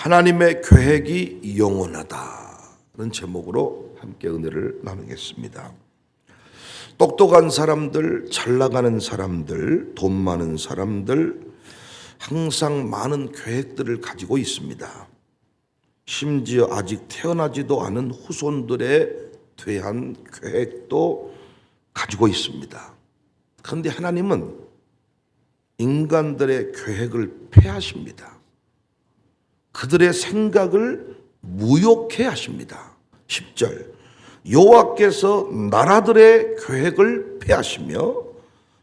하나님의 계획이 영원하다는 제목으로 함께 은혜를 나누겠습니다. 똑똑한 사람들, 잘 나가는 사람들, 돈 많은 사람들 항상 많은 계획들을 가지고 있습니다. 심지어 아직 태어나지도 않은 후손들에 대한 계획도 가지고 있습니다. 그런데 하나님은 인간들의 계획을 폐하십니다. 그들의 생각을 무욕해 하십니다. 10절 여호와께서 나라들의 계획을 폐하시며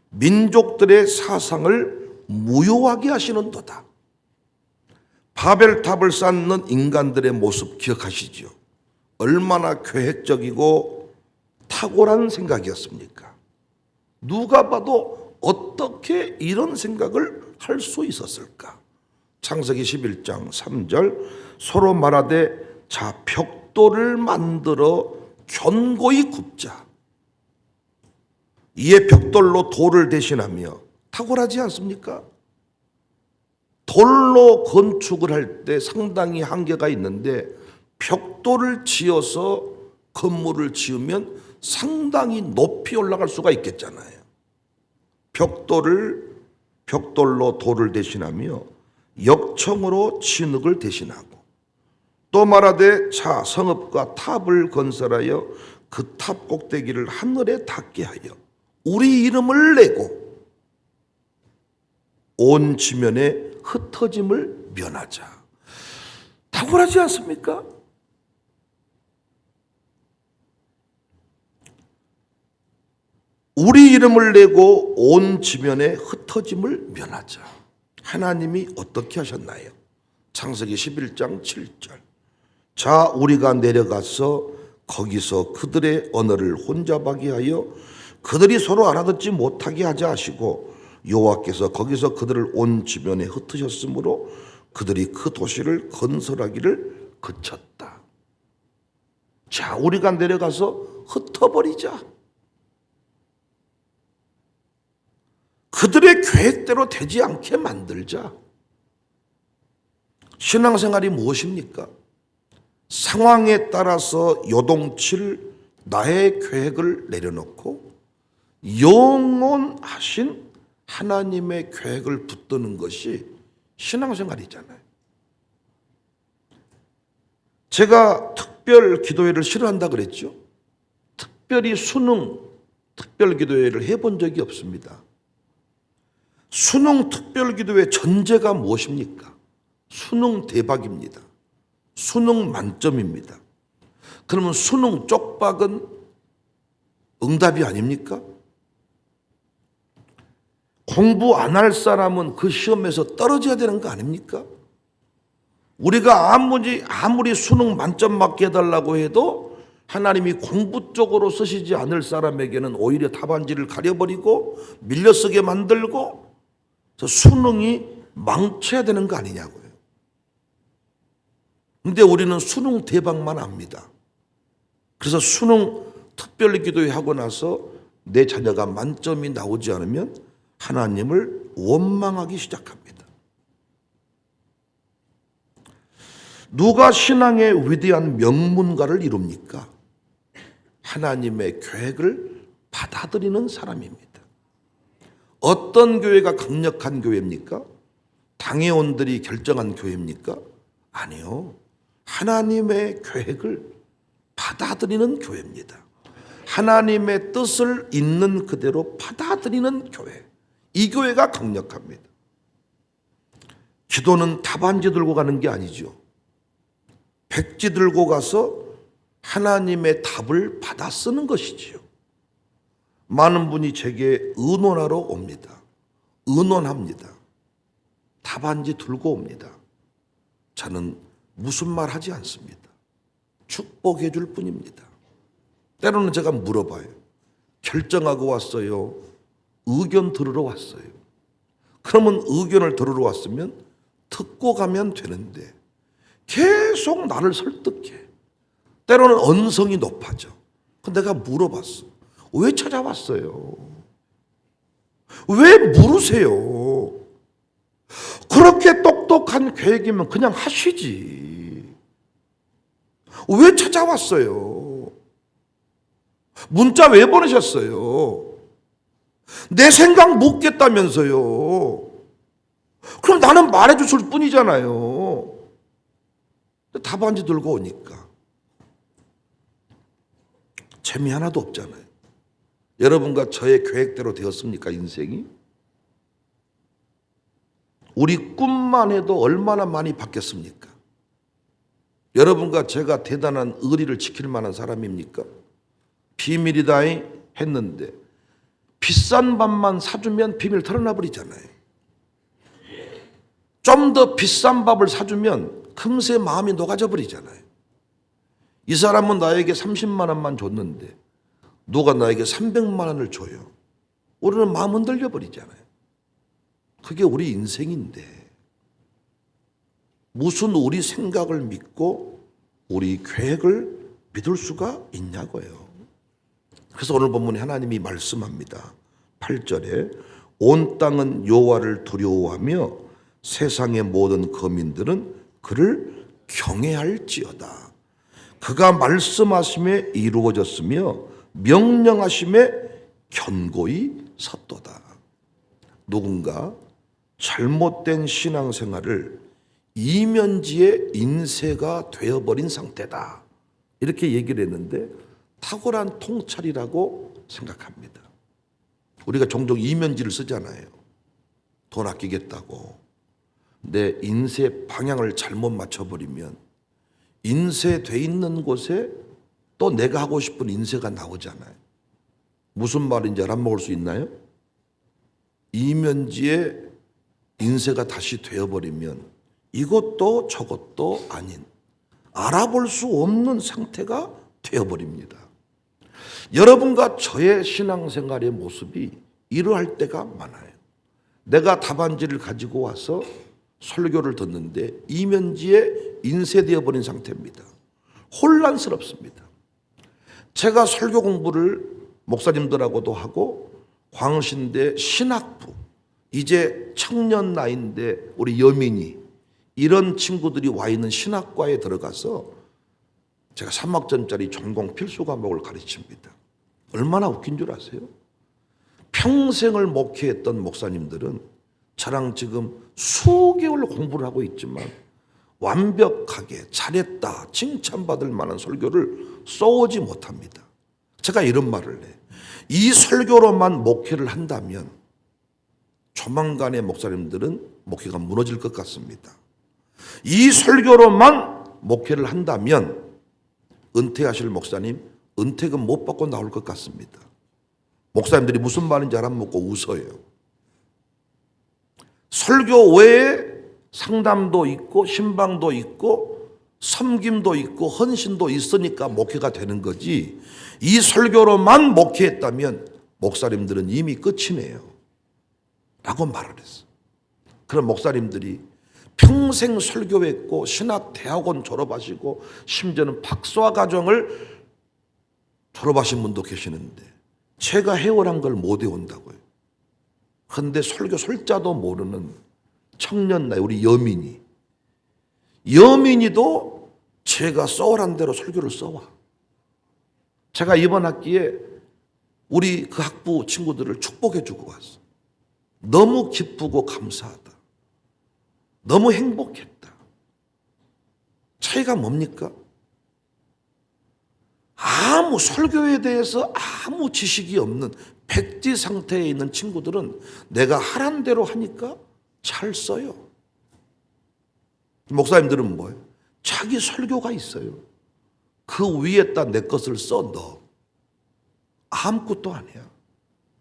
민족들의 사상을 무효하게 하시는도다. 바벨탑을 쌓는 인간들의 모습 기억하시죠? 얼마나 계획적이고 탁월한 생각이었습니까? 누가 봐도 어떻게 이런 생각을 할 수 있었을까? 창세기 11장 3절 서로 말하되 자 벽돌을 만들어 견고히 굽자. 이에 벽돌로 돌을 대신하며 탁월하지 않습니까? 돌로 건축을 할 때 상당히 한계가 있는데 벽돌을 지어서 건물을 지으면 상당히 높이 올라갈 수가 있겠잖아요. 벽돌로 돌을 대신하며 역청으로 진흙을 대신하고 또 말하되 자 성읍과 탑을 건설하여 그 탑 꼭대기를 하늘에 닿게 하여 우리 이름을 내고 온 지면에 흩어짐을 면하자. 탁월하지 않습니까? 우리 이름을 내고 온 지면에 흩어짐을 면하자. 하나님이 어떻게 하셨나요? 창세기 11장 7절 자 우리가 내려가서 거기서 그들의 언어를 혼잡하게 하여 그들이 서로 알아듣지 못하게 하자 하시고 여호와께서 거기서 그들을 온 지면에 흩으셨으므로 그들이 그 도시를 건설하기를 그쳤다. 자 우리가 내려가서 흩어버리자. 그들의 계획대로 되지 않게 만들자. 신앙생활이 무엇입니까? 상황에 따라서 요동칠 나의 계획을 내려놓고 영원하신 하나님의 계획을 붙드는 것이 신앙생활이잖아요. 제가 특별 기도회를 싫어한다 그랬죠? 특별히 수능 특별 기도회를 해본 적이 없습니다. 수능 특별기도회 전제가 무엇입니까? 수능 대박입니다. 수능 만점입니다. 그러면 수능 쪽박은 응답이 아닙니까? 공부 안 할 사람은 그 시험에서 떨어져야 되는 거 아닙니까? 우리가 아무리 수능 만점 맞게 해달라고 해도 하나님이 공부 쪽으로 쓰시지 않을 사람에게는 오히려 답안지를 가려버리고 밀려쓰게 만들고 수능이 망쳐야 되는 거 아니냐고요. 근데 우리는 수능 대박만 압니다. 그래서 수능 특별 기도회 하고 나서 내 자녀가 만점이 나오지 않으면 하나님을 원망하기 시작합니다. 누가 신앙의 위대한 명문가를 이룹니까? 하나님의 계획을 받아들이는 사람입니다. 어떤 교회가 강력한 교회입니까? 당회원들이 결정한 교회입니까? 아니요. 하나님의 계획을 받아들이는 교회입니다. 하나님의 뜻을 있는 그대로 받아들이는 교회. 이 교회가 강력합니다. 기도는 답안지 들고 가는 게 아니죠. 백지 들고 가서 하나님의 답을 받아 쓰는 것이지요. 많은 분이 제게 의논하러 옵니다. 의논합니다. 답안지 들고 옵니다. 저는 무슨 말 하지 않습니다. 축복해 줄 뿐입니다. 때로는 제가 물어봐요. 결정하고 왔어요? 의견 들으러 왔어요? 그러면 의견을 들으러 왔으면 듣고 가면 되는데 계속 나를 설득해. 때로는 언성이 높아져. 내가 물어봤어. 왜 찾아왔어요? 왜 물으세요? 그렇게 똑똑 똑똑한 계획이면 그냥 하시지. 왜 찾아왔어요? 문자 왜 보내셨어요? 내 생각 묻겠다면서요. 그럼 나는 말해줬을 뿐이잖아요. 답안지 들고 오니까 재미 하나도 없잖아요. 여러분과 저의 계획대로 되었습니까, 인생이? 우리 꿈만 해도 얼마나 많이 바뀌었습니까? 여러분과 제가 대단한 의리를 지킬 만한 사람입니까? 비밀이다 했는데 비싼 밥만 사주면 비밀 털어놔 버리잖아요. 좀 더 비싼 밥을 사주면 금세 마음이 녹아져 버리잖아요. 이 사람은 나에게 30만 원만 줬는데 누가 나에게 300만 원을 줘요. 우리는 마음 흔들려 버리잖아요. 그게 우리 인생인데 무슨 우리 생각을 믿고 우리 계획을 믿을 수가 있냐고요. 그래서 오늘 본문에 하나님이 말씀합니다. 8절에 온 땅은 여호와를 두려워하며 세상의 모든 거민들은 그를 경외할지어다. 그가 말씀하심에 이루어졌으며 명령하심에 견고히 섰도다. 누군가 잘못된 신앙생활을 이면지의 인쇄가 되어버린 상태다. 이렇게 얘기를 했는데 탁월한 통찰이라고 생각합니다. 우리가 종종 이면지를 쓰잖아요. 돈 아끼겠다고. 내 인쇄 방향을 잘못 맞춰버리면 인쇄돼 있는 곳에 또 내가 하고 싶은 인쇄가 나오잖아요. 무슨 말인지 알아먹을 수 있나요? 이면지에 인쇄가 다시 되어버리면 이것도 저것도 아닌 알아볼 수 없는 상태가 되어버립니다. 여러분과 저의 신앙생활의 모습이 이러할 때가 많아요. 내가 답안지를 가지고 와서 설교를 듣는데 이면지에 인쇄되어 버린 상태입니다. 혼란스럽습니다. 제가 설교 공부를 목사님들하고도 하고 광신대 신학부 이제 청년 나이인데 우리 여민이 이런 친구들이 와 있는 신학과에 들어가서 제가 3학점짜리 전공 필수 과목을 가르칩니다. 얼마나 웃긴 줄 아세요? 평생을 목회했던 목사님들은 저랑 지금 수개월 공부를 하고 있지만 완벽하게 잘했다 칭찬받을 만한 설교를 써오지 못합니다. 제가 이런 말을 해. 이 설교로만 목회를 한다면 조만간에 목사님들은 목회가 무너질 것 같습니다. 이 설교로만 목회를 한다면 은퇴하실 목사님 은퇴금 못 받고 나올 것 같습니다. 목사님들이 무슨 말인지 알아먹고 웃어요. 설교 외에 상담도 있고 신방도 있고 섬김도 있고 헌신도 있으니까 목회가 되는 거지 이 설교로만 목회했다면 목사님들은 이미 끝이네요 라고 말을 했어. 그런 목사님들이 평생 설교했고 신학대학원 졸업하시고 심지어는 박사 과정을 졸업하신 분도 계시는데 제가 해오란 걸 못 외운다고요. 그런데 설교 설자도 모르는 청년 나이 우리 여민이도 제가 써오란 대로 설교를 써와. 제가 이번 학기에 우리 그 학부 친구들을 축복해 주고 왔어. 너무 기쁘고 감사하다. 너무 행복했다. 차이가 뭡니까? 아무 설교에 대해서 아무 지식이 없는 백지 상태에 있는 친구들은 내가 하란 대로 하니까 잘 써요. 목사님들은 뭐예요? 자기 설교가 있어요. 그 위에다 내 것을 써 넣어. 아무것도 아니야.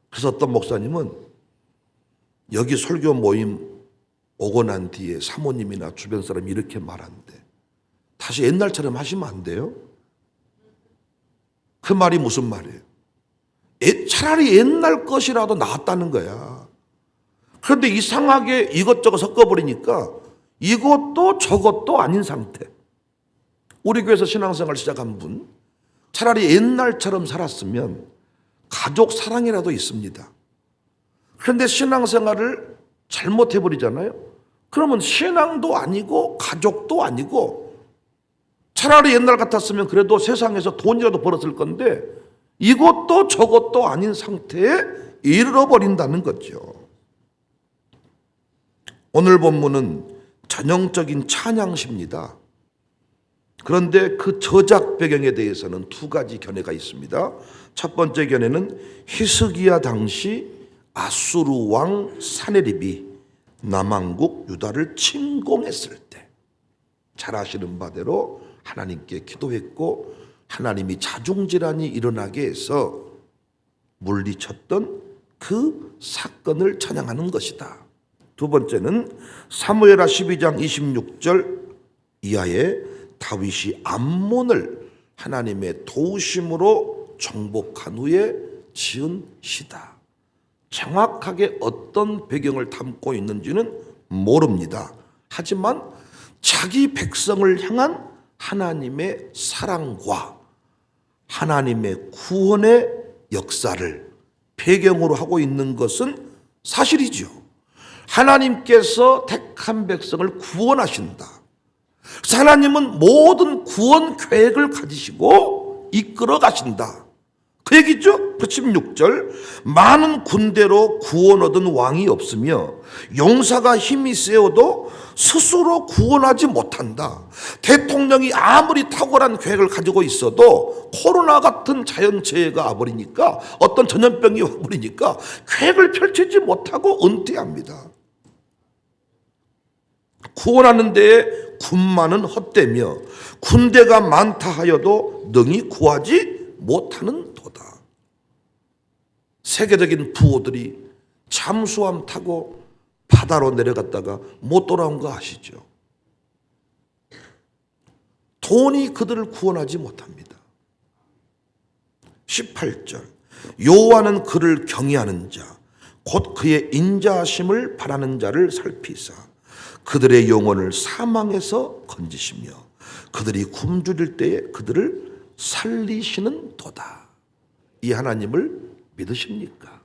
그래서 어떤 목사님은 여기 설교 모임 오고 난 뒤에 사모님이나 주변 사람이 이렇게 말한대. 다시 옛날처럼 하시면 안 돼요? 그 말이 무슨 말이에요? 차라리 옛날 것이라도 나았다는 거야. 그런데 이상하게 이것저것 섞어버리니까 이것도 저것도 아닌 상태. 우리 교회에서 신앙생활 시작한 분 차라리 옛날처럼 살았으면 가족 사랑이라도 있습니다. 그런데 신앙생활을 잘못해버리잖아요. 그러면 신앙도 아니고 가족도 아니고, 차라리 옛날 같았으면 그래도 세상에서 돈이라도 벌었을 건데 이것도 저것도 아닌 상태에 이르러버린다는 거죠. 오늘 본문은 전형적인 찬양시입니다. 그런데 그 저작 배경에 대해서는 두 가지 견해가 있습니다. 첫 번째 견해는 히스기야 당시 아수르 왕 사네립이 남왕국 유다를 침공했을 때 잘 아시는 바대로 하나님께 기도했고 하나님이 자중질환이 일어나게 해서 물리쳤던 그 사건을 찬양하는 것이다. 두 번째는 사무엘하 12장 26절 이하에 다윗이 암몬을 하나님의 도우심으로 정복한 후에 지은 시다. 정확하게 어떤 배경을 담고 있는지는 모릅니다. 하지만 자기 백성을 향한 하나님의 사랑과 하나님의 구원의 역사를 배경으로 하고 있는 것은 사실이죠. 하나님께서 택한 백성을 구원하신다. 하나님은 모든 구원 계획을 가지시고 이끌어 가신다. 그 얘기죠. 16절 많은 군대로 구원 얻은 왕이 없으며 용사가 힘이 세어도 스스로 구원하지 못한다. 대통령이 아무리 탁월한 계획을 가지고 있어도 코로나 같은 자연재해가 와버리니까, 어떤 전염병이 와버리니까 계획을 펼치지 못하고 은퇴합니다. 구원하는 데에 군마는 헛되며 군대가 많다 하여도 능히 구하지 못하는 도다. 세계적인 부호들이 잠수함 타고 바다로 내려갔다가 못 돌아온 거 아시죠? 돈이 그들을 구원하지 못합니다. 18절 여호와는 그를 경외하는 자 곧 그의 인자하심을 바라는 자를 살피사 그들의 영혼을 사망에서 건지시며 그들이 굶주릴 때에 그들을 살리시는 도다. 이 하나님을 믿으십니까?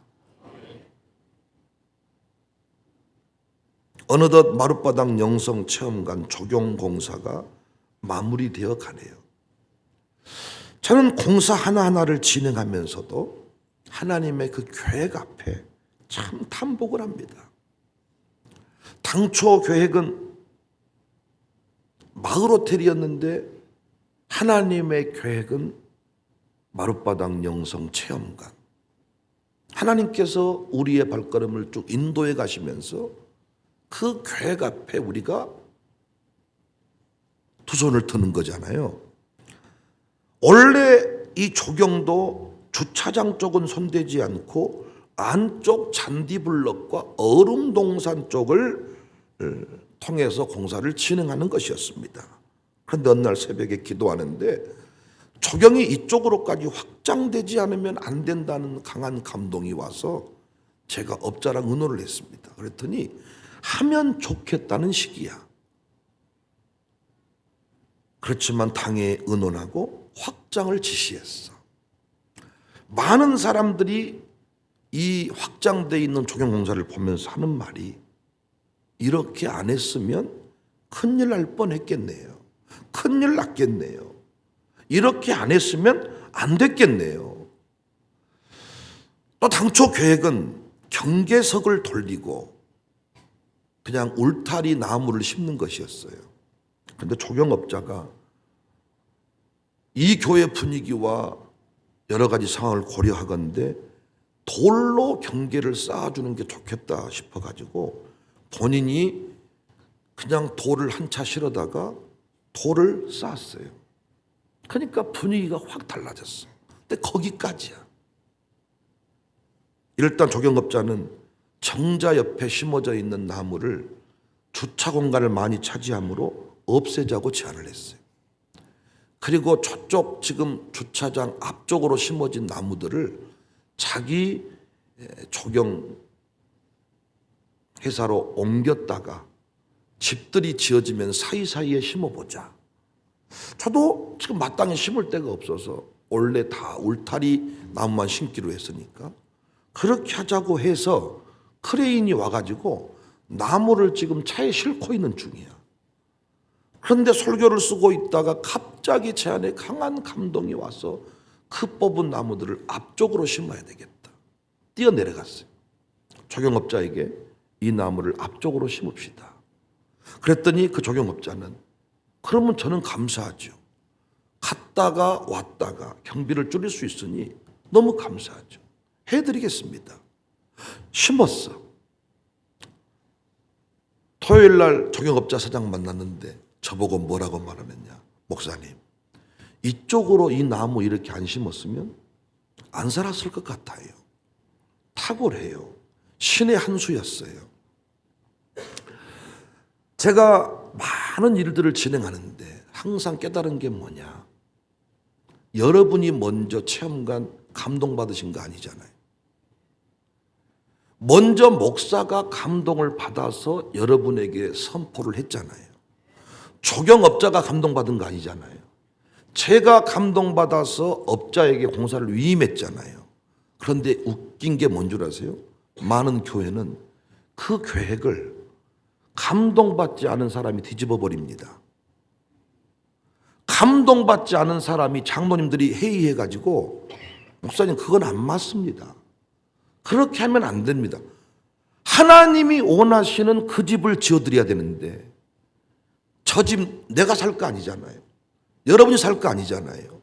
어느덧 마룻바닥 영성체험관 적용공사가 마무리되어 가네요. 저는 공사 하나하나를 진행하면서도 하나님의 그 계획 앞에 참 탐복을 합니다. 당초 계획은 마을호텔이었는데 하나님의 계획은 마룻바닥 영성체험관. 하나님께서 우리의 발걸음을 쭉 인도해 가시면서 그 계획 앞에 우리가 두 손을 드는 거잖아요. 원래 이 조경도 주차장 쪽은 손대지 않고 안쪽 잔디블럭과 얼음동산 쪽을 통해서 공사를 진행하는 것이었습니다. 그런데 어느 날 새벽에 기도하는데 조경이 이쪽으로까지 확장되지 않으면 안 된다는 강한 감동이 와서 제가 업자랑 의논을 했습니다. 그랬더니 하면 좋겠다는 시기야. 그렇지만 당에 의논하고 확장을 지시했어. 많은 사람들이 이 확장되어 있는 조경공사를 보면서 하는 말이 이렇게 안 했으면 큰일 날 뻔했겠네요. 큰일 났겠네요. 이렇게 안 했으면 안 됐겠네요. 또 당초 계획은 경계석을 돌리고 그냥 울타리 나무를 심는 것이었어요. 그런데 조경업자가 이 교회 분위기와 여러 가지 상황을 고려하건대 돌로 경계를 쌓아주는 게 좋겠다 싶어가지고 본인이 그냥 돌을 한 차 실어다가 돌을 쌓았어요. 그러니까 분위기가 확 달라졌어. 근데 거기까지야. 일단 조경업자는 정자 옆에 심어져 있는 나무를 주차 공간을 많이 차지하므로 없애자고 제안을 했어요. 그리고 저쪽 지금 주차장 앞쪽으로 심어진 나무들을 자기 조경 회사로 옮겼다가 집들이 지어지면 사이사이에 심어보자. 저도 지금 마땅히 심을 데가 없어서 원래 다 울타리 나무만 심기로 했으니까 그렇게 하자고 해서 크레인이 와가지고 나무를 지금 차에 싣고 있는 중이야. 그런데 설교를 쓰고 있다가 갑자기 제 안에 강한 감동이 와서 그 뽑은 나무들을 앞쪽으로 심어야 되겠다. 뛰어내려갔어요. 조경업자에게 이 나무를 앞쪽으로 심읍시다. 그랬더니 그 조경업자는 그러면 저는 감사하죠. 갔다가 왔다가 경비를 줄일 수 있으니 너무 감사하죠. 해드리겠습니다. 심었어. 토요일 날 조경업자 사장 만났는데 저보고 뭐라고 말하느냐. 목사님, 이쪽으로 이 나무 이렇게 안 심었으면 안 살았을 것 같아요. 탁월해요. 신의 한 수였어요. 제가 많은 일들을 진행하는데 항상 깨달은 게 뭐냐. 여러분이 먼저 체험관 감동받으신 거 아니잖아요. 먼저 목사가 감동을 받아서 여러분에게 선포를 했잖아요. 조경업자가 감동받은 거 아니잖아요. 제가 감동받아서 업자에게 공사를 위임했잖아요. 그런데 웃긴 게 뭔 줄 아세요? 많은 교회는 그 계획을 감동받지 않은 사람이 뒤집어 버립니다. 감동받지 않은 사람이 장로님들이 회의해가지고 목사님 그건 안 맞습니다. 그렇게 하면 안 됩니다. 하나님이 원하시는 그 집을 지어드려야 되는데 저 집 내가 살 거 아니잖아요. 여러분이 살 거 아니잖아요.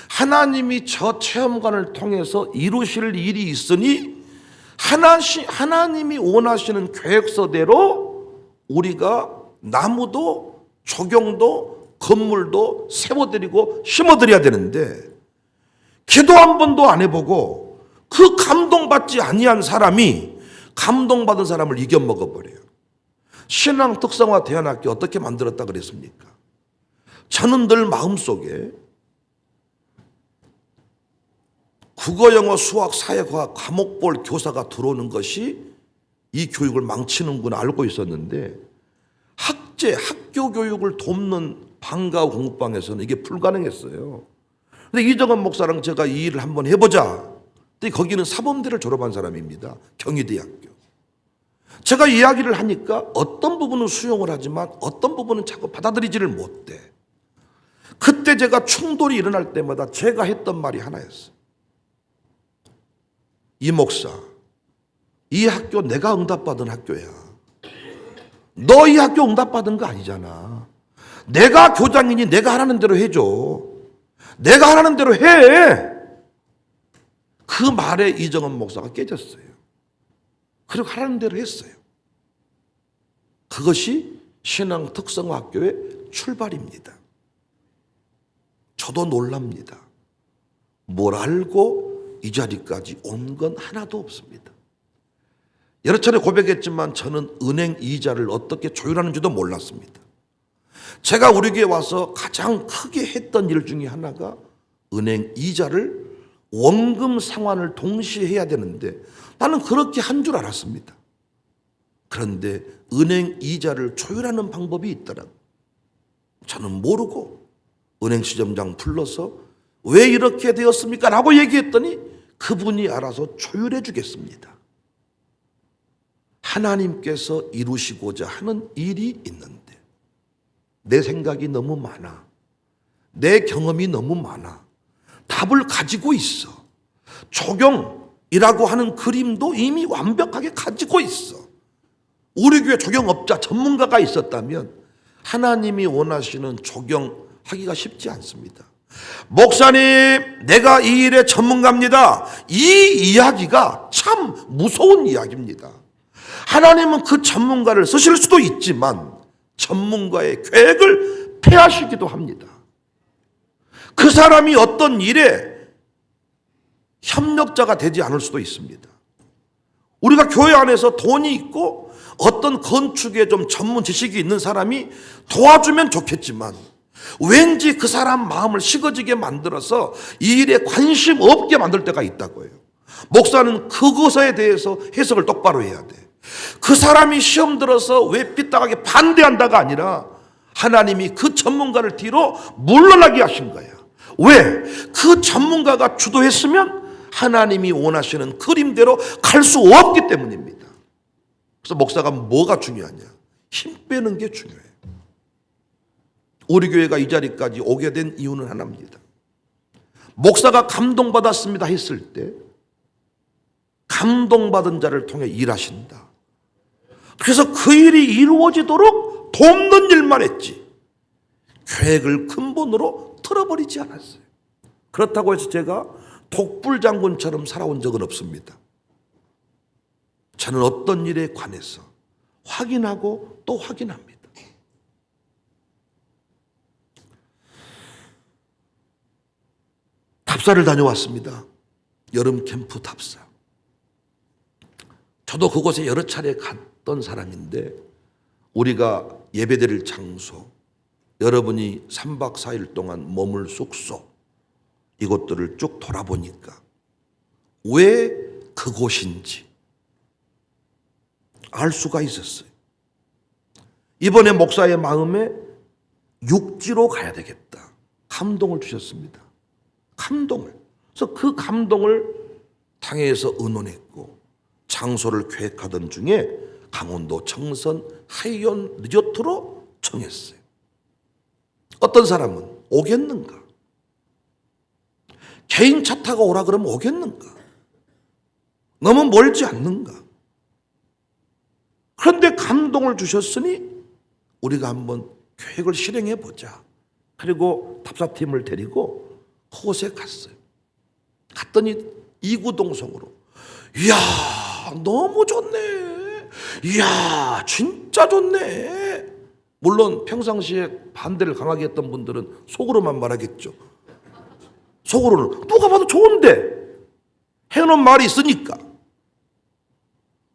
하나님이 저 체험관을 통해서 이루실 일이 있으니 하나님이 원하시는 계획서대로 우리가 나무도 조경도 건물도 세워드리고 심어드려야 되는데 기도 한 번도 안 해보고 그 감동받지 아니한 사람이 감동받은 사람을 이겨먹어버려요. 신앙 특성화 대안학교 어떻게 만들었다 그랬습니까? 저는 늘 마음속에 국어, 영어, 수학, 사회과학 과목별 교사가 들어오는 것이 이 교육을 망치는구나 알고 있었는데 학교 교육을 돕는 방과 공부방에서는 이게 불가능했어요. 근데 이정원 목사랑 제가 이 일을 한번 해보자. 근데 거기는 사범대를 졸업한 사람입니다. 경희대학교. 제가 이야기를 하니까 어떤 부분은 수용을 하지만 어떤 부분은 자꾸 받아들이지를 못해. 그때 제가 충돌이 일어날 때마다 제가 했던 말이 하나였어요. 이 목사, 이 학교 내가 응답받은 학교야. 너 이 학교 응답받은 거 아니잖아. 내가 교장이니 내가 하라는 대로 해줘. 내가 하라는 대로 해. 그 말에 이정원 목사가 깨졌어요. 그리고 하라는 대로 했어요. 그것이 신앙 특성화 학교의 출발입니다. 저도 놀랍니다. 뭘 알고 이 자리까지 온 건 하나도 없습니다. 여러 차례 고백했지만 저는 은행 이자를 어떻게 조율하는지도 몰랐습니다. 제가 우리 교회 와서 가장 크게 했던 일 중에 하나가 은행 이자를 원금 상환을 동시에 해야 되는데 나는 그렇게 한 줄 알았습니다. 그런데 은행 이자를 조율하는 방법이 있더라고요. 저는 모르고 은행 시점장 불러서 왜 이렇게 되었습니까? 라고 얘기했더니 그분이 알아서 조율해 주겠습니다. 하나님께서 이루시고자 하는 일이 있는데 내 생각이 너무 많아. 내 경험이 너무 많아. 답을 가지고 있어. 조경이라고 하는 그림도 이미 완벽하게 가지고 있어. 우리 교회 조경업자 전문가가 있었다면 하나님이 원하시는 조경하기가 쉽지 않습니다. 목사님, 내가 이 일의 전문가입니다. 이 이야기가 참 무서운 이야기입니다. 하나님은 그 전문가를 쓰실 수도 있지만 전문가의 계획을 폐하시기도 합니다. 그 사람이 어떤 일에 협력자가 되지 않을 수도 있습니다. 우리가 교회 안에서 돈이 있고 어떤 건축에 좀 전문 지식이 있는 사람이 도와주면 좋겠지만 왠지 그 사람 마음을 식어지게 만들어서 이 일에 관심 없게 만들 때가 있다고요. 목사는 그것에 대해서 해석을 똑바로 해야 돼. 그 사람이 시험 들어서 왜 삐딱하게 반대한다가 아니라 하나님이 그 전문가를 뒤로 물러나게 하신 거야. 왜? 그 전문가가 주도했으면 하나님이 원하시는 그림대로 갈 수 없기 때문입니다. 그래서 목사가 뭐가 중요하냐? 힘 빼는 게 중요해요. 우리 교회가 이 자리까지 오게 된 이유는 하나입니다. 목사가 감동받았습니다 했을 때 감동받은 자를 통해 일하신다. 그래서 그 일이 이루어지도록 돕는 일만 했지 계획을 근본으로 틀어버리지 않았어요. 그렇다고 해서 제가 독불장군처럼 살아온 적은 없습니다. 저는 어떤 일에 관해서 확인하고 또 확인합니다. 답사를 다녀왔습니다. 여름 캠프 답사. 저도 그곳에 여러 차례 갔던 사람인데 우리가 예배드릴 장소, 여러분이 3박 4일 동안 머물 숙소 이것들을 쭉 돌아보니까 왜 그곳인지 알 수가 있었어요. 이번에 목사의 마음에 육지로 가야 되겠다. 감동을 주셨습니다. 감동을. 그래서 그 감동을 당회에서 의논했고 장소를 계획하던 중에 강원도 청선 하이온 리조트로 정했어요. 어떤 사람은 오겠는가? 개인 차 타고 오라 그러면 오겠는가? 너무 멀지 않는가? 그런데 감동을 주셨으니 우리가 한번 계획을 실행해 보자. 그리고 답사팀을 데리고 그곳에 갔어요. 갔더니 이구동성으로 이야 너무 좋네. 이야 진짜 좋네. 물론 평상시에 반대를 강하게 했던 분들은 속으로만 말하겠죠. 속으로는 누가 봐도 좋은데 해놓은 말이 있으니까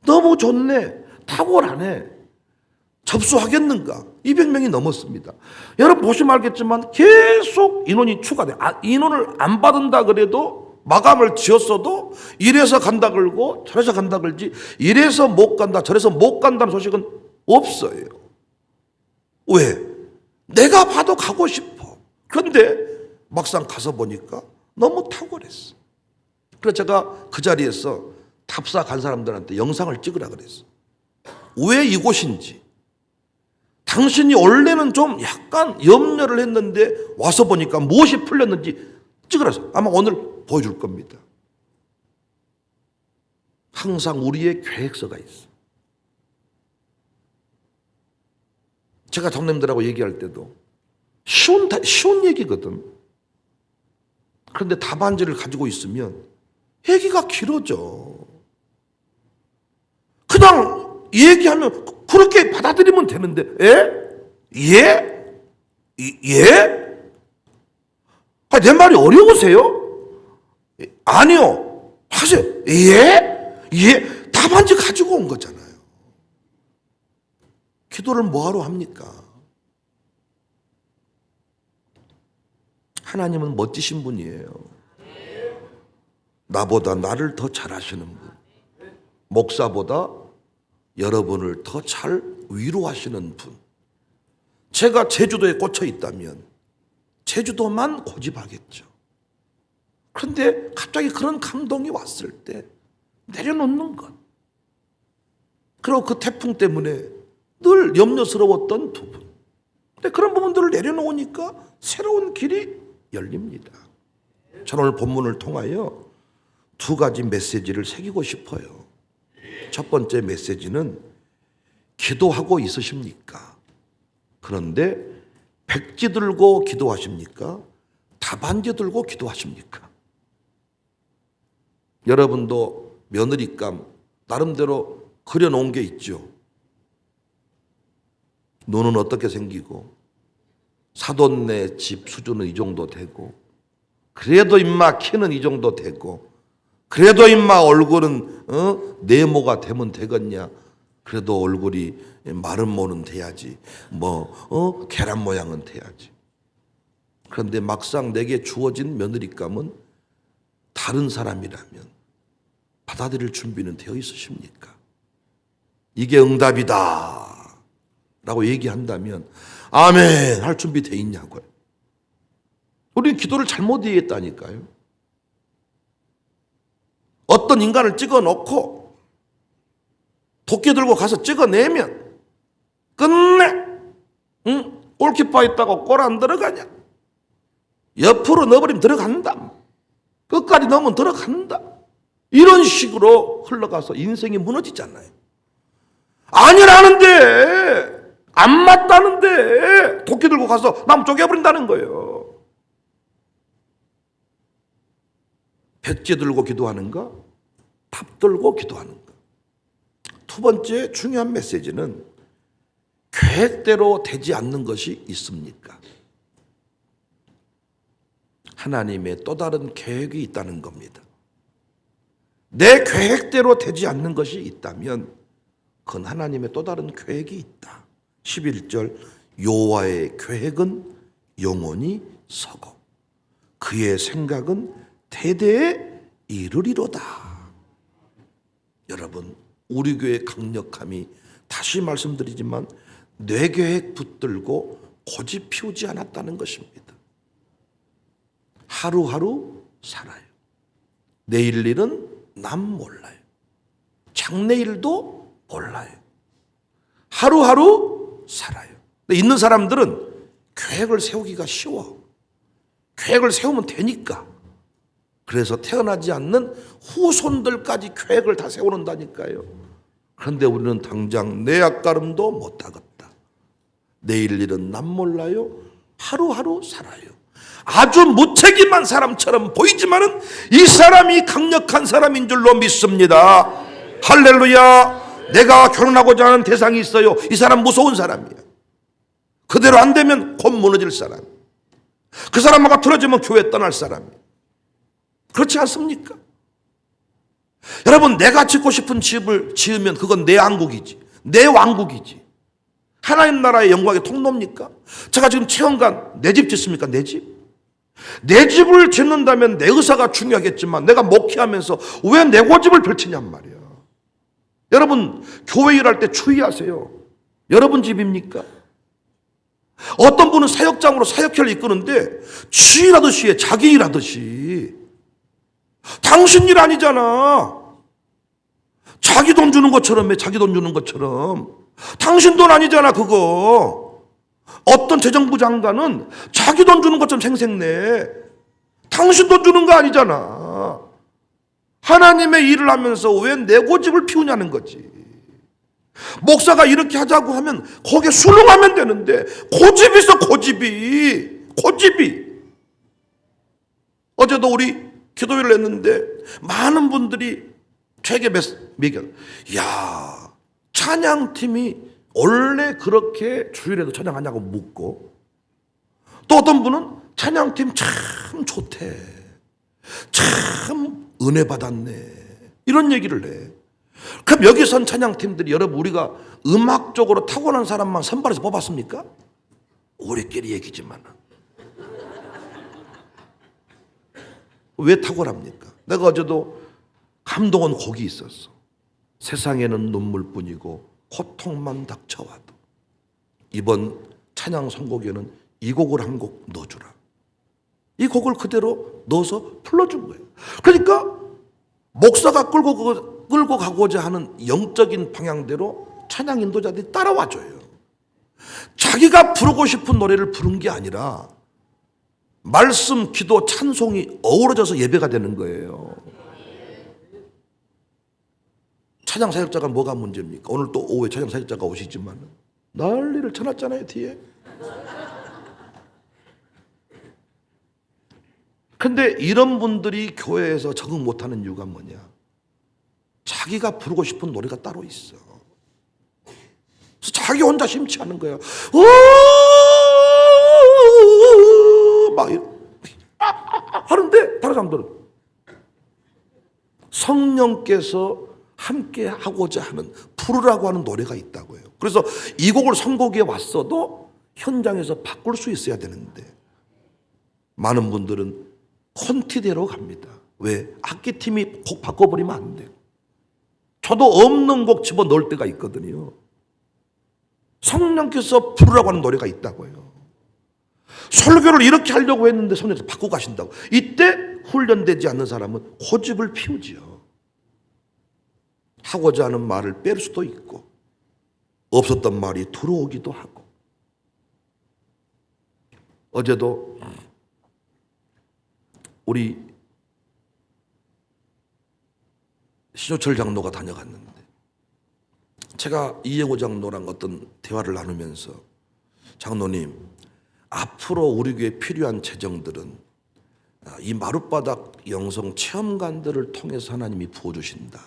너무 좋네. 탁월하네. 접수하겠는가? 200명이 넘었습니다. 여러분 보시면 알겠지만 계속 인원이 추가돼. 인원을 안 받은다 그래도 마감을 지었어도 이래서 간다 그러고 저래서 간다 그러지 이래서 못 간다 저래서 못 간다는 소식은 없어요. 왜? 내가 봐도 가고 싶어. 그런데 막상 가서 보니까 너무 탁월했어. 그래서 제가 그 자리에서 답사 간 사람들한테 영상을 찍으라 그랬어. 왜 이곳인지. 당신이 원래는 좀 약간 염려를 했는데 와서 보니까 무엇이 풀렸는지 찍으라서 아마 오늘 보여줄 겁니다. 항상 우리의 계획서가 있어. 제가 장로님들하고 얘기할 때도 쉬운 얘기거든. 그런데 답안지를 가지고 있으면 얘기가 길어져. 그냥 얘기하면 그렇게 받아들이면 되는데, 예? 내 말이 어려우세요? 아니요. 하세요. 예? 답안지 가지고 온 거잖아요. 기도를 뭐하러 합니까? 하나님은 멋지신 분이에요. 나보다 나를 더 잘하시는 분. 목사보다 여러분을 더 잘 위로하시는 분. 제가 제주도에 꽂혀 있다면 제주도만 고집하겠죠. 그런데 갑자기 그런 감동이 왔을 때 내려놓는 것. 그리고 그 태풍 때문에 늘 염려스러웠던 부분. 근데 그런 부분들을 내려놓으니까 새로운 길이 열립니다. 저는 오늘 본문을 통하여 두 가지 메시지를 새기고 싶어요. 첫 번째 메시지는 기도하고 있으십니까? 그런데 백지 들고 기도하십니까? 답안지 들고 기도하십니까? 여러분도 며느리감 나름대로 그려놓은 게 있죠. 눈은 어떻게 생기고 사돈네 집 수준은 이 정도 되고 그래도 임마 키는 이 정도 되고 그래도 임마 얼굴은 네모가 되면 되겠냐. 그래도 얼굴이 마른 모는 돼야지. 계란 모양은 돼야지. 그런데 막상 내게 주어진 며느리감은 다른 사람이라면 받아들일 준비는 되어 있으십니까? 이게 응답이다 라고 얘기한다면 아멘 할 준비 되어 있냐고요. 우리는 기도를 잘못 이해했다니까요. 어떤 인간을 찍어놓고 도끼 들고 가서 찍어내면 끝내. 응? 골키퍼 있다고 골 안 들어가냐? 옆으로 넣어버리면 들어간다. 끝까지 넣으면 들어간다. 이런 식으로 흘러가서 인생이 무너지잖아요. 아니라는데, 안 맞다는데 도끼 들고 가서 남 쪼개버린다는 거예요. 백제 들고 기도하는가? 밥 들고 기도하는가? 두 번째 중요한 메시지는 계획대로 되지 않는 것이 있습니까? 하나님의 또 다른 계획이 있다는 겁니다. 내 계획대로 되지 않는 것이 있다면 그건 하나님의 또 다른 계획이 있다. 11절 여호와의 계획은 영원히 서고 그의 생각은 대대에 이르리로다. 여러분, 우리 교회의 강력함이 다시 말씀드리지만 내 계획 붙들고 고집 피우지 않았다는 것입니다. 하루하루 살아요. 내일 일은 남 몰라요. 장래일도 몰라요. 하루하루 살아요. 근데 있는 사람들은 계획을 세우기가 쉬워. 계획을 세우면 되니까. 그래서 태어나지 않는 후손들까지 계획을 다 세워놓는다니까요. 그런데 우리는 당장 내 앞가름도 못하겠다. 내일 일은 남 몰라요. 하루하루 살아요. 아주 무책임한 사람처럼 보이지만은 이 사람이 강력한 사람인 줄로 믿습니다. 할렐루야. 내가 결혼하고자 하는 대상이 있어요. 이 사람 무서운 사람이야. 그대로 안 되면 곧 무너질 사람. 그 사람하고 틀어지면 교회 떠날 사람이야. 그렇지 않습니까? 여러분, 내가 짓고 싶은 집을 지으면 그건 내 왕국이지. 내 왕국이지. 하나님 나라의 영광의 통로입니까? 제가 지금 체험관 내 집 짓습니까? 내 집? 내 집을 짓는다면 내 의사가 중요하겠지만 내가 목회하면서 왜 내 고집을 펼치냔 말이야. 여러분, 교회 일할 때 주의하세요. 여러분 집입니까? 어떤 분은 사역장으로 사역회를 이끄는데 지 일하듯이 해. 자기 일하듯이. 당신 일 아니잖아. 자기 돈 주는 것처럼 해. 자기 돈 주는 것처럼. 당신 돈 아니잖아 그거. 어떤 재정부 장관은 자기 돈 주는 것처럼 생색내. 당신 돈 주는 거 아니잖아. 하나님의 일을 하면서 왜 내 고집을 피우냐는 거지. 목사가 이렇게 하자고 하면 거기에 순응하면 되는데 고집이 있어. 고집이. 어제도 우리 기도회를 했는데 많은 분들이 되게 매겨. 야, 찬양팀이 원래 그렇게 주일에도 찬양하냐고 묻고, 또 어떤 분은 찬양팀 참 좋대. 참 은혜 받았네. 이런 얘기를 해. 그럼 여기 선 찬양팀들이 여러분 우리가 음악적으로 타고난 사람만 선발해서 뽑았습니까? 우리끼리 얘기지만. 왜 탁월합니까? 내가 어제도 감동은 곡이 있었어. 세상에는 눈물뿐이고 고통만 닥쳐와도 이번 찬양 선곡에는 이 곡을 한 곡 넣어주라. 이 곡을 그대로 넣어서 불러준 거예요. 그러니까 목사가 끌고 가고자 하는 영적인 방향대로 찬양 인도자들이 따라와줘요. 자기가 부르고 싶은 노래를 부른 게 아니라 말씀, 기도, 찬송이 어우러져서 예배가 되는 거예요. 찬양 사역자가 뭐가 문제입니까? 오늘 또 오후에 찬양 사역자가 오시지만 난리를 쳐놨잖아요 뒤에. 근데 이런 분들이 교회에서 적응 못하는 이유가 뭐냐? 자기가 부르고 싶은 노래가 따로 있어. 그래서 자기 혼자 심취하는 거야. 막 하는데 다른 사람들은 성령께서 함께 하고자 하는 부르라고 하는 노래가 있다고요. 그래서 이 곡을 선곡에 왔어도 현장에서 바꿀 수 있어야 되는데 많은 분들은 콘티대로 갑니다. 왜? 악기팀이 곡 바꿔버리면 안 돼요. 저도 없는 곡 집어넣을 때가 있거든요. 성령께서 부르라고 하는 노래가 있다고요. 설교를 이렇게 하려고 했는데 성령께서 바꾸고 가신다고. 이때 훈련되지 않는 사람은 고집을 피우지요. 하고자 하는 말을 뺄 수도 있고 없었던 말이 들어오기도 하고. 어제도 우리 신효철 장로가 다녀갔는데 제가 이영호 장로랑 어떤 대화를 나누면서 장로님, 앞으로 우리 교회에 필요한 재정들은 이 마룻바닥 영성 체험관들을 통해서 하나님이 부어주신다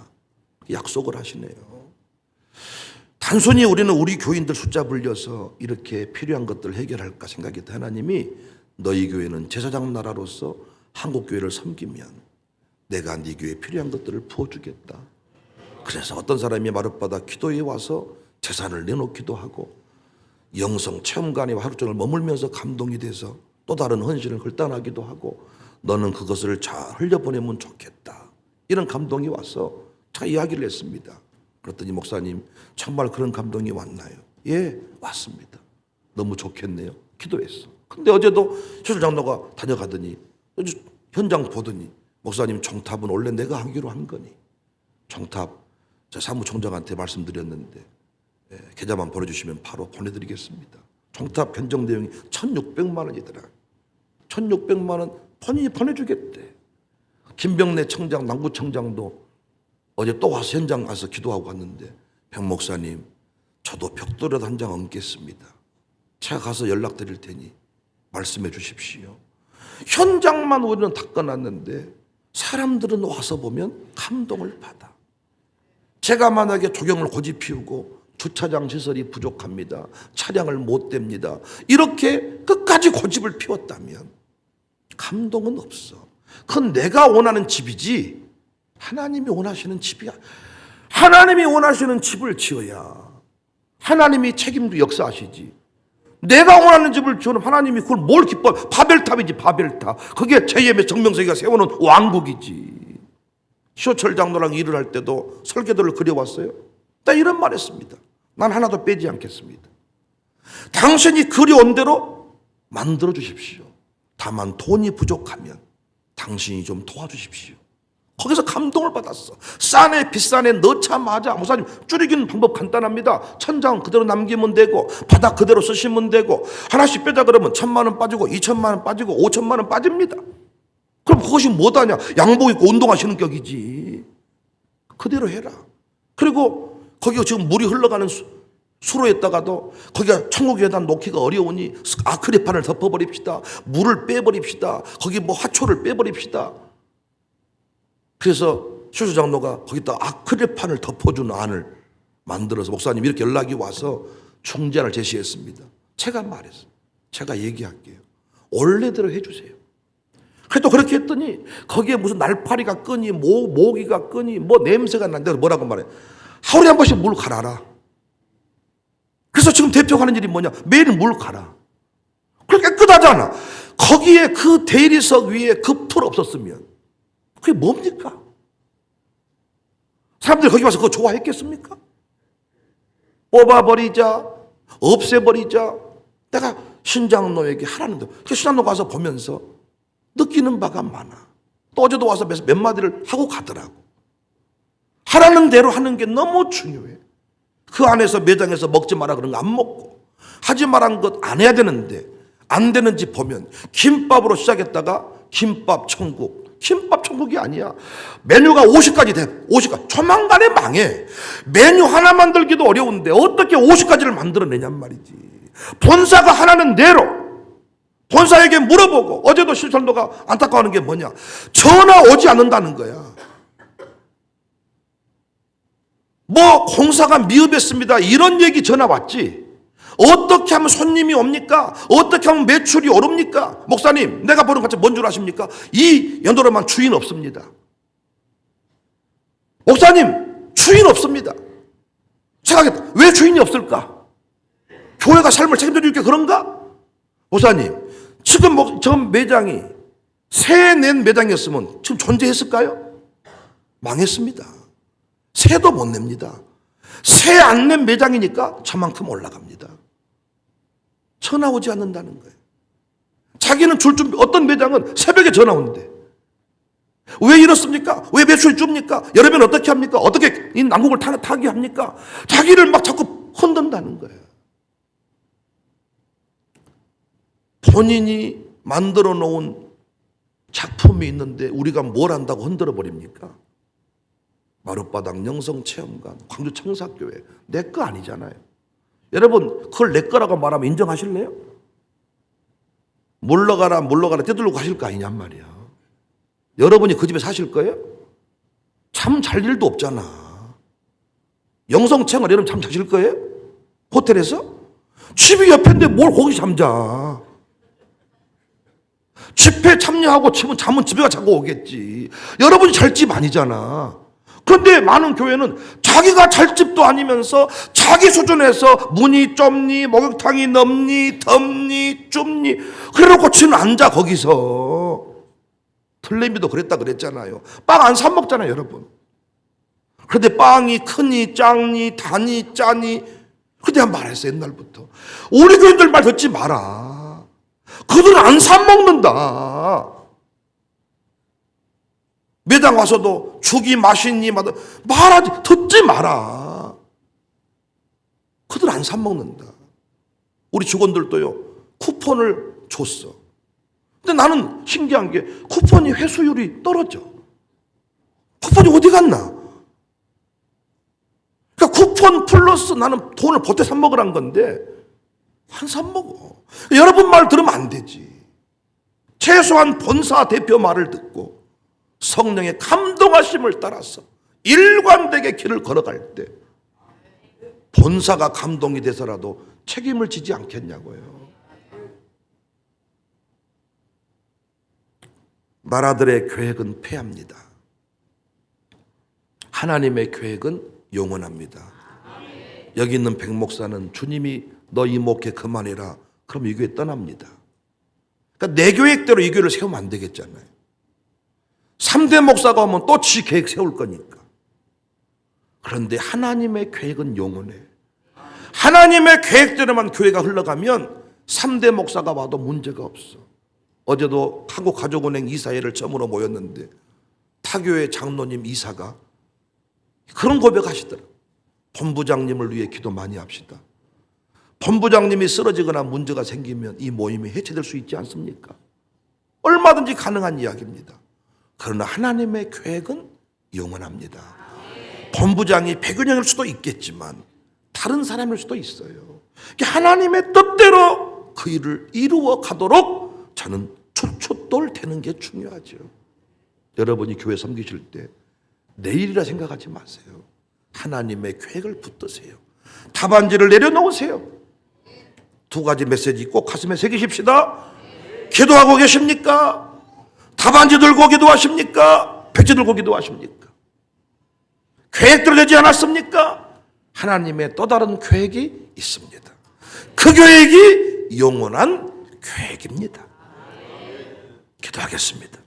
약속을 하시네요. 단순히 우리는 우리 교인들 숫자 불려서 이렇게 필요한 것들을 해결할까 생각했다. 하나님이 너희 교회는 제사장 나라로서 한국 교회를 섬기면 내가 네 교회에 필요한 것들을 부어주겠다. 그래서 어떤 사람이 마룻바닥 기도에 와서 재산을 내놓기도 하고 영성 체험관에 하루 종일 머물면서 감동이 돼서 또 다른 헌신을 결단하기도 하고 너는 그것을 잘 흘려보내면 좋겠다. 이런 감동이 와서 제가 이야기를 했습니다. 그랬더니 목사님, 정말 그런 감동이 왔나요? 예, 왔습니다. 너무 좋겠네요. 기도했어. 근데 어제도 효철 장로가 다녀가더니 현장 보더니 목사님, 종탑은 원래 내가 하기로 한 거니. 종탑 제 사무총장한테 말씀드렸는데 계좌만 보내주시면 바로 보내드리겠습니다. 종탑 견적 내용이 1,600만 원이더라. 1,600만 원 본인이 보내주겠대. 김병래 청장, 남구청장도 어제 또 와서 현장 가서 기도하고 갔는데 백 목사님, 저도 벽돌이라도 한 장 얹겠습니다. 제가 가서 연락드릴 테니 말씀해 주십시오. 현장만 우리는 닦아놨는데 사람들은 와서 보면 감동을 받아. 제가 만약에 조경을 고집 피우고 주차장 시설이 부족합니다, 차량을 못 댑니다, 이렇게 끝까지 고집을 피웠다면 감동은 없어. 그건 내가 원하는 집이지 하나님이 원하시는 집이야. 하나님이 원하시는 집을 지어야 하나님이 책임도 역사하시지. 내가 원하는 집을 지어놓으면 하나님이 그걸 뭘 기뻐? 바벨탑이지, 바벨탑. 그게 제2의 정명석이가 세워놓은 왕국이지. 효철 장로랑 일을 할 때도 설계도를 그려왔어요. 나 이런 말 했습니다. 난 하나도 빼지 않겠습니다. 당신이 그려온 대로 만들어 주십시오. 다만 돈이 부족하면 당신이 좀 도와주십시오. 거기서 감동을 받았어. 싸네 비싸네 넣자마자 목사님, 줄이기는 방법 간단합니다. 천장 그대로 남기면 되고 바닥 그대로 쓰시면 되고 하나씩 빼자 그러면 1,000만 원 빠지고 2,000만 원 빠지고 5,000만 원 빠집니다. 그럼 그것이 뭐다냐? 양복 입고 운동하시는 격이지. 그대로 해라. 그리고 거기가 지금 물이 흘러가는 수로에다가도 거기가 천국에다 놓기가 어려우니 아크릴판을 덮어버립시다. 물을 빼버립시다. 거기 뭐 화초를 빼버립시다. 그래서 효철 장로가 거기다 아크릴판을 덮어준 안을 만들어서 목사님 이렇게 연락이 와서 중재안을 제시했습니다. 제가 말했어요. 제가 얘기할게요. 원래대로 해주세요. 그래도 그렇게 했더니 거기에 무슨 날파리가 끄니 모기가 끄니 뭐 냄새가 난다 뭐라고 말해. 하루에 한 번씩 물 갈아라. 그래서 지금 대표가 하는 일이 뭐냐? 매일 물 갈아. 그렇게 깨끗하잖아. 거기에 그 대리석 위에 그 풀 없었으면 그게 뭡니까? 사람들이 거기 와서 그거 좋아했겠습니까? 뽑아버리자, 없애버리자. 내가 신장로에게 하라는 대로. 신장로가 와서 보면서 느끼는 바가 많아. 또 어제도 와서 몇 마디를 하고 가더라고. 하라는 대로 하는 게 너무 중요해. 그 안에서 매장에서 먹지 마라 그런 거 안 먹고, 하지 말한 것 안 해야 되는데 안 되는지 보면 김밥으로 시작했다가 김밥 천국. 김밥 천국이 아니야. 메뉴가 50가지 돼. 50가지. 조만간에 망해. 메뉴 하나 만들기도 어려운데 어떻게 50가지를 만들어내냔 말이지. 본사가 하라는 대로 본사에게 물어보고. 어제도 실천도가 안타까워하는 게 뭐냐? 전화 오지 않는다는 거야. 뭐 공사가 미흡했습니다 이런 얘기 전화 왔지. 어떻게 하면 손님이 옵니까? 어떻게 하면 매출이 오릅니까? 목사님, 내가 보는 것처럼 뭔 줄 아십니까? 이 연도로만 주인 없습니다. 목사님, 주인 없습니다. 생각했다. 왜 주인이 없을까? 교회가 삶을 책임져 줄게 그런가? 목사님, 지금 저 매장이 새 낸 매장이었으면 지금 존재했을까요? 망했습니다. 새도 못 냅니다. 새 안 낸 매장이니까 저만큼 올라갑니다. 전화 오지 않는다는 거예요. 자기는 줄 준비, 어떤 매장은 새벽에 전화 온대. 왜 이렇습니까? 왜 매수를 줍니까? 여러분 어떻게 합니까? 어떻게 이 난국을 타게 합니까? 자기를 막 자꾸 흔든다는 거예요. 본인이 만들어 놓은 작품이 있는데 우리가 뭘 한다고 흔들어 버립니까? 마룻바닥 영성체험관, 광주 청사교회 내 거 아니잖아요. 여러분 그걸 내 거라고 말하면 인정하실래요? 물러가라 떼들고 가실 거 아니냔 말이야. 여러분이 그 집에 사실 거예요? 잠 잘 일도 없잖아. 영성체험관 여러분 잠 자실 거예요? 호텔에서? 집이 옆인데 뭘 거기 잠자. 집회 참여하고 잠은 집에 가 자고 오겠지. 여러분이 잘 집 아니잖아. 그런데 많은 교회는 자기가 잘 집도 아니면서 자기 수준에서 문이 좁니 목욕탕이 넓니 덥니 좁니 그래놓고 지는 앉아 거기서. 틀레미도 그랬다 그랬잖아요. 빵 안 사 먹잖아요 여러분. 그런데 빵이 크니 작니 다니 짜니 그때 한 말했어요 옛날부터. 우리 교인들 말 듣지 마라. 그들은 안 사 먹는다. 매당 와서도 죽이 맛있니 말하지 듣지 마라. 그들 안 사 먹는다. 우리 직원들도요 쿠폰을 줬어. 근데 나는 신기한 게 쿠폰이 회수율이 떨어져. 쿠폰이 어디 갔나? 그러니까 쿠폰 플러스 나는 돈을 보태 사 먹으란 건데 안 사 먹어. 여러분 말 들으면 안 되지. 최소한 본사 대표 말을 듣고 성령의 감동하심을 따라서 일관되게 길을 걸어갈 때 본사가 감동이 돼서라도 책임을 지지 않겠냐고요. 나라들의 계획은 패합니다. 하나님의 계획은 영원합니다. 여기 있는 백 목사는 주님이 너 이 목회 그만해라 그럼 이 교회 떠납니다. 그러니까 내 계획대로 이 교회를 세우면 안 되겠잖아요. 3대 목사가 오면 또 지 계획 세울 거니까. 그런데 하나님의 계획은 영원해. 하나님의 계획대로만 교회가 흘러가면 3대 목사가 와도 문제가 없어. 어제도 한국가족은행 이사회를 처음으로 모였는데 타교회 장로님 이사가 그런 고백하시더라고요. 본부장님을 위해 기도 많이 합시다. 본부장님이 쓰러지거나 문제가 생기면 이 모임이 해체될 수 있지 않습니까? 얼마든지 가능한 이야기입니다. 그러나 하나님의 계획은 영원합니다. 본부장이 100여 년일 수도 있겠지만 다른 사람일 수도 있어요. 하나님의 뜻대로 그 일을 이루어 가도록 저는 초초돌 되는 게 중요하죠. 여러분이 교회 섬기실 때 내일이라 생각하지 마세요. 하나님의 계획을 붙드세요. 답안지를 내려놓으세요. 두 가지 메시지 꼭 가슴에 새기십시다. 기도하고 계십니까? 답안지 들고 기도하십니까? 백지 들고 기도하십니까? 계획대로 되지 않았습니까? 하나님의 또 다른 계획이 있습니다. 그 계획이 영원한 계획입니다. 기도하겠습니다.